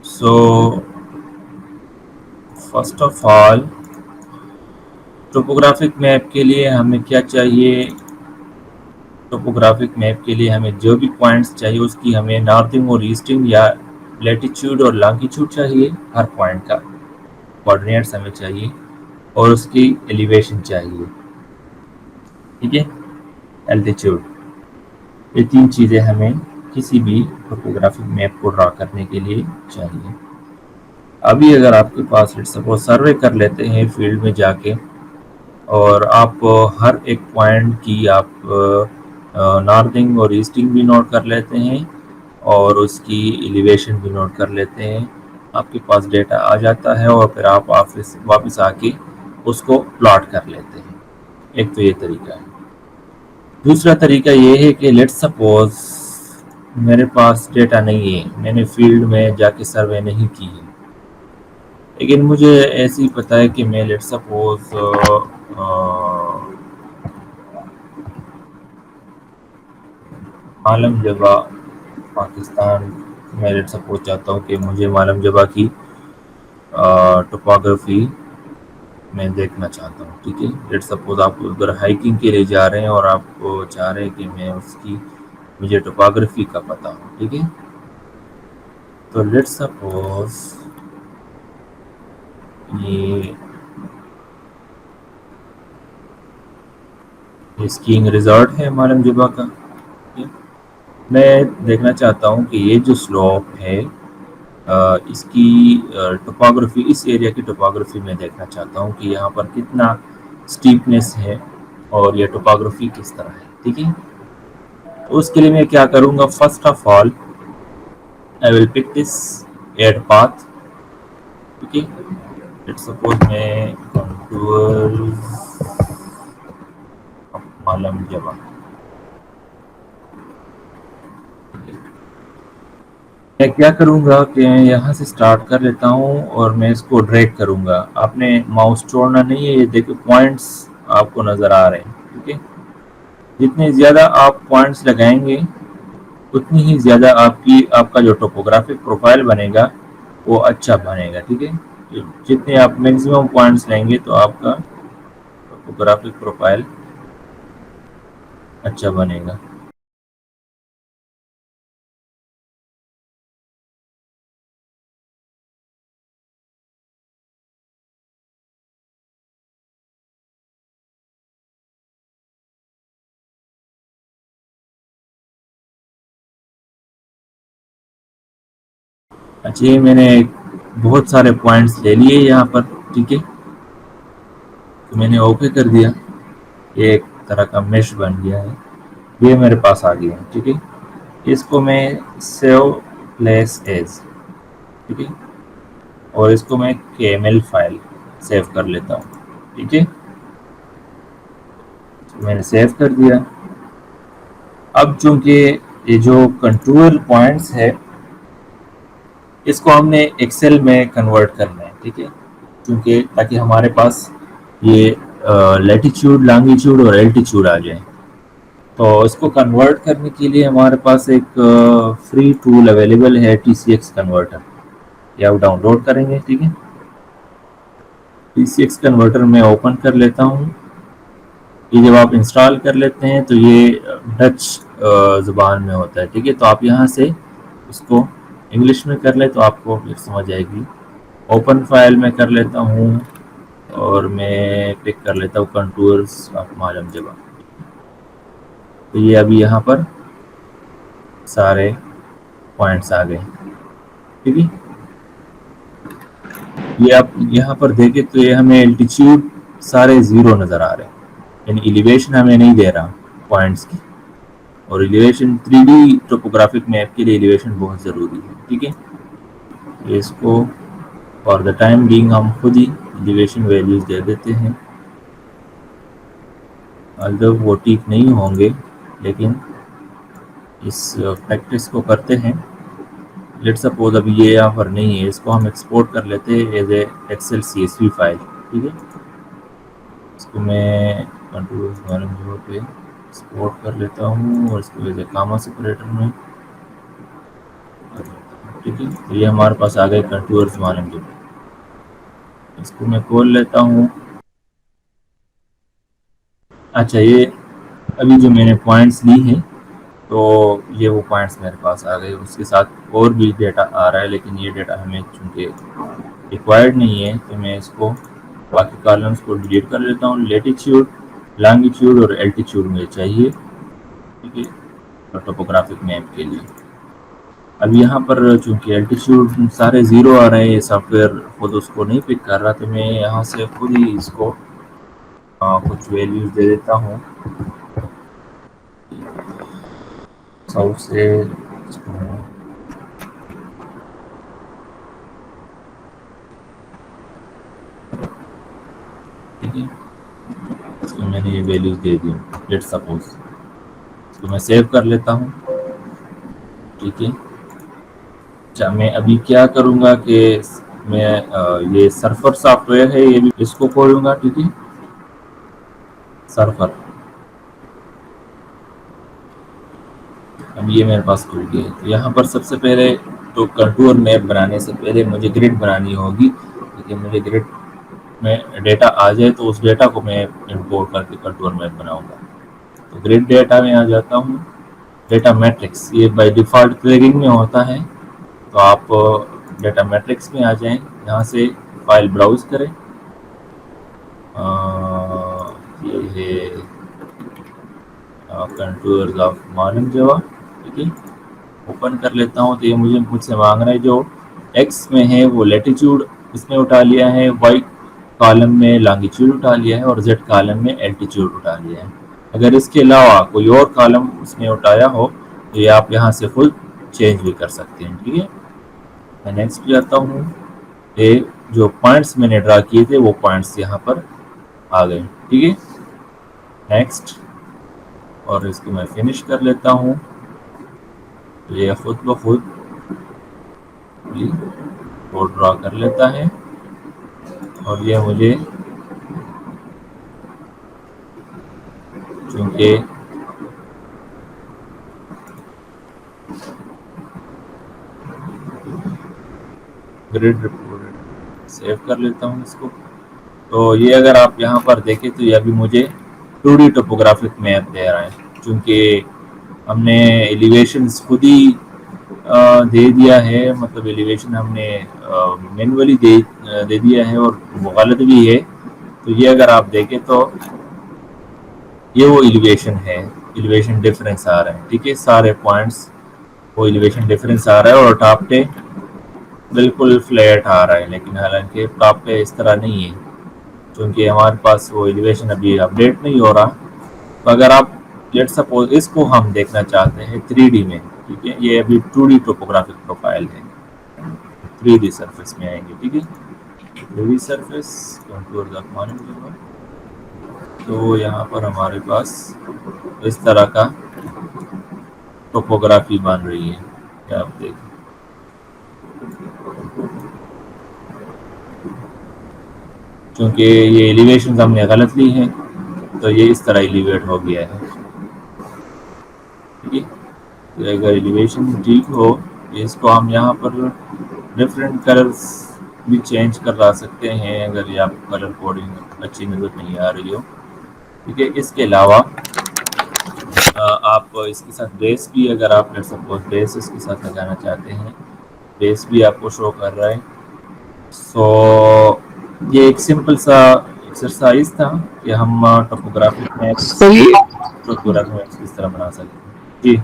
So first of all topographic map के लिए हमें क्या चाहिए? टोपोग्राफिक मैप के लिए हमें जो भी पॉइंट्स चाहिए उसकी हमें नॉर्थिंग और ईस्टिंग या लेटीट्यूड और लॉन्गिट्यूड चाहिए। हर पॉइंट का कोऑर्डिनेट्स हमें चाहिए और उसकी एलिवेशन चाहिए। ठीक है, एल्टीट्यूड, ये तीन चीज़ें हमें किसी भी टोपोग्राफिक मैप को ड्रा करने के लिए चाहिए। अभी अगर आपके पास सपोज सर्वे कर लेते हैं फील्ड में जाके और आप हर एक पॉइंट की आप नॉर्थिंग और ईस्टिंग भी नोट कर लेते हैं और उसकी एलिवेशन भी नोट कर लेते हैं, आपके पास डेटा आ जाता है और फिर आप वापस आके उसको प्लॉट कर लेते हैं। एक तो ये तरीका है। दूसरा तरीका ये है कि लेट्स सपोज मेरे पास डेटा नहीं है, मैंने फील्ड में जाके सर्वे नहीं की है, लेकिन मुझे ऐसे ही पता है कि मैं लेट्स सपोज मालम जबा पाकिस्तान में लेट्स सपोज चाहता हूँ कि मुझे मालम जबा की टोपोग्राफी मैं देखना चाहता हूँ। ठीक है, लेट्स सपोज आप उधर हाइकिंग के लिए जा रहे हैं और आप चाह रहे हैं कि मैं उसकी मुझे टोपोग्राफी का पता हो। ठीक है, तो लेट्स सपोज ये स्कीइंग रिजॉर्ट है मालम जुबा का। मैं देखना चाहता हूँ कि ये जो स्लोप है इसकी टोपोग्राफी, इस एरिया की टोपोग्राफी मैं देखना चाहता हूँ कि यहाँ पर कितना स्टीपनेस है और ये टोपोग्राफी किस तरह है। ठीक है, तो उसके लिए मैं क्या करूँगा? First of all I will pick this add path. ठीक है, लेट्स सपोज मैं कंटूर्स मालम जबा, मैं क्या करूँगा कि मैं यहाँ से स्टार्ट कर लेता हूँ और मैं इसको ड्रैग करूँगा। आपने माउस छोड़ना नहीं है, ये देखो पॉइंट्स आपको नज़र आ रहे हैं। ठीक है, जितने ज़्यादा आप पॉइंट्स लगाएंगे उतनी ही ज़्यादा आपका जो टोपोग्राफिक प्रोफाइल बनेगा वो अच्छा बनेगा। ठीक है, जितने आप मैक्सिमम पॉइंट्स लेंगे तो आपका टोपोग्राफिक प्रोफाइल अच्छा बनेगा। अच्छा, ये मैंने बहुत सारे पॉइंट्स ले लिए यहाँ पर। ठीक है, तो मैंने ओके कर दिया, ये एक तरह का मेश बन गया है, ये मेरे पास आ गया है। ठीक है, इसको मैं सेव प्लेस एज, ठीक है, और इसको मैं केएमएल फाइल सेव कर लेता हूँ। ठीक है, तो मैंने सेव कर दिया। अब चूंकि ये जो कंट्रोल पॉइंट्स है इसको हमने एक्सेल में कन्वर्ट करना है। ठीक है, क्योंकि ताकि हमारे पास ये लैटिट्यूड, लॉन्गिट्यूड और एल्टीट्यूड आ जाए, तो इसको कन्वर्ट करने के लिए हमारे पास एक फ्री टूल अवेलेबल है, TCX कन्वर्टर, ये आप डाउनलोड करेंगे। ठीक है, TCX कन्वर्टर में ओपन कर लेता हूँ। ये जब आप इंस्टॉल कर लेते हैं तो ये डच ज़ुबान में होता है। ठीक है, तो आप यहाँ से इसको इंग्लिश में कर ले तो आपको फिर समझ आएगी। ओपन फाइल में कर लेता हूँ और मैं पिक कर लेता हूँ कंटूर्स ऑफ मालम जबा। तो ये अभी यहाँ पर सारे पॉइंट्स आ गए। ठीक है, ये आप यहाँ पर देखें तो ये हमें एल्टीट्यूड सारे ज़ीरो नज़र आ रहे हैं, यानी एलिवेशन हमें नहीं दे रहा पॉइंट्स की। और एलिवेशन 3D टोपोग्राफिक मैप के लिए एलिवेशन बहुत ज़रूरी है। ठीक है, इसको फॉर द टाइम बीइंग हम खुद ही एलिवेशन वैल्यूज दे देते हैं, अल्दो वो ठीक नहीं होंगे, लेकिन इस प्रैक्टिस को करते हैं। लेट्स सपोज अभी ये यहाँ पर नहीं है, इसको हम एक्सपोर्ट कर लेते हैं as a Excel CSV file. ठीक है, इसको मैं कंट्रोल पे एक्सपोर्ट कर लेता हूँ और इसको एज ए कामा सेपरेटर में कर लेता हूँ। ٹھیک ہے. تو یہ ہمارے پاس آ گئے کنٹورز مانم جبا. اس کو میں کھول لیتا ہوں. اچھا یہ ابھی جو میں نے پوائنٹس لی ہیں تو یہ وہ پوائنٹس میرے پاس آ گئے. اس کے ساتھ اور بھی ڈیٹا آ رہا ہے لیکن یہ ڈیٹا ہمیں چونکہ ریکوائرڈ نہیں ہے تو میں اس کو باقی کالمس کو ڈیلیٹ کر لیتا ہوں. لیٹیچیوڈ لانگیچیوڈ اور الٹیچیوڈ مجھے چاہیے ٹھیک ہے ٹوپوگرافک میپ کے لیے. اب یہاں پر چونکہ الٹیچیوڈ سارے زیرو آ رہے ہیں یہ سافٹ ویئر خود اس کو نہیں پک کر رہا تو میں یہاں سے خود ہی اس کو کچھ ویلیوز دے دیتا ہوں. ساؤتھ سے ٹھیک ہے اس کو میں نے یہ ویلیوز دے دی. لیٹ سپوز اس کو میں سیو کر لیتا ہوں. ٹھیک ہے. اچھا میں ابھی کیا کروں گا کہ میں یہ سرفر سافٹ ویئر ہے یہ بھی اس کو کھولوں گا. ٹھیک ہے سرفر اب یہ میرے پاس کھل گیا ہے. تو یہاں پر سب سے پہلے تو کنٹور میپ بنانے سے پہلے مجھے گرڈ بنانی ہوگی کیونکہ مجھے گرڈ میں ڈیٹا آ جائے تو اس ڈیٹا کو میں امپورٹ کر کے کنٹور میپ بناؤں گا. تو گرڈ ڈیٹا میں آ جاتا ہوں. ڈیٹا میٹرکس یہ بائی ڈیفالٹ پلیگنگ میں ہوتا ہے تو آپ ڈیٹا میٹرکس میں آ جائیں. یہاں سے فائل براؤز کریں. یہ ہے کنٹورز آف مانم جوا. ٹھیک ہے اوپن کر لیتا ہوں. تو یہ مجھ سے مانگ رہا ہے جو ایکس میں ہے وہ لیٹیچیوڈ اس میں اٹھا لیا ہے, وائی کالم میں لانگیچیوڈ اٹھا لیا ہے اور زیڈ کالم میں الٹیچیوڈ اٹھا لیا ہے. اگر اس کے علاوہ کوئی اور کالم اس نے اٹھایا ہو تو یہ آپ یہاں سے خود چینج بھی کر سکتے ہیں. ٹھیک ہے میں نیکسٹ جاتا ہوں. یہ جو پوائنٹس میں نے ڈرا کیے تھے وہ پوائنٹس یہاں پر آ گئے. ٹھیک ہے نیکسٹ اور اس کو میں فنش کر لیتا ہوں. یہ خود بخود کوڈ ڈرا کر لیتا ہے اور یہ مجھے چونکہ گریڈ رپورٹ سیو کر لیتا ہوں اس کو. تو یہ اگر آپ یہاں پر دیکھیں تو یہ ابھی مجھے 2D ٹوپوگرافک میپ دے رہا ہے چونکہ ہم نے ایلیویشنز خود ہی دے دیا ہے. مطلب ایلیویشن ہم نے مینولی دے دیا ہے اور وہ غلط بھی ہے. تو یہ اگر آپ دیکھیں تو یہ وہ ایلیویشن ہے. ایلیویشن ڈفرینس آ رہا ہے. ٹھیک ہے سارے پوائنٹس وہ ایلیویشن ڈفرینس آ رہا ہے اور ٹاپ پہ بالکل فلیٹ آ رہا ہے. لیکن حالانکہ ٹاپ پہ اس طرح نہیں ہے کیونکہ ہمارے پاس وہ ایلیویشن ابھی اپڈیٹ نہیں ہو رہا. تو اگر آپ لیٹ سپوز اس کو ہم دیکھنا چاہتے ہیں 3D میں. ٹھیک ہے یہ ابھی 2D ٹوپوگرافک پروفائل ہے. 3D سرفیس میں آئیں گے. ٹھیک ہے 3D سرفیس کنٹور مانم جوا. تو یہاں پر ہمارے پاس اس طرح کا ٹوپوگرافی بن رہی ہے. کیا آپ دیکھیں چونکہ یہ ایلیویشنز ہم نے غلط لی ہیں تو یہ اس طرح ایلیویٹ ہو گیا ہے. ٹھیک ہے اگر ایلیویشن ٹھیک ہو اس کو ہم یہاں پر ڈفرینٹ کلرز بھی چینج کروا سکتے ہیں اگر یہ آپ کلر کوڈنگ اچھی نظر نہیں آ رہی ہو. ٹھیک ہے اس کے علاوہ آپ اس کے ساتھ بیس بھی اگر آپ سپوز بیس اس کے ساتھ لگانا چاہتے ہیں بیس بھی آپ کو شو کر رہا ہے. سو یہ ایک سمپل سا ایکسرسائز تھا کہ ہم ٹوپوگرافک میپس صحیح ٹوپوگرافک میپس کس طرح بنا سکتے ہیں. جی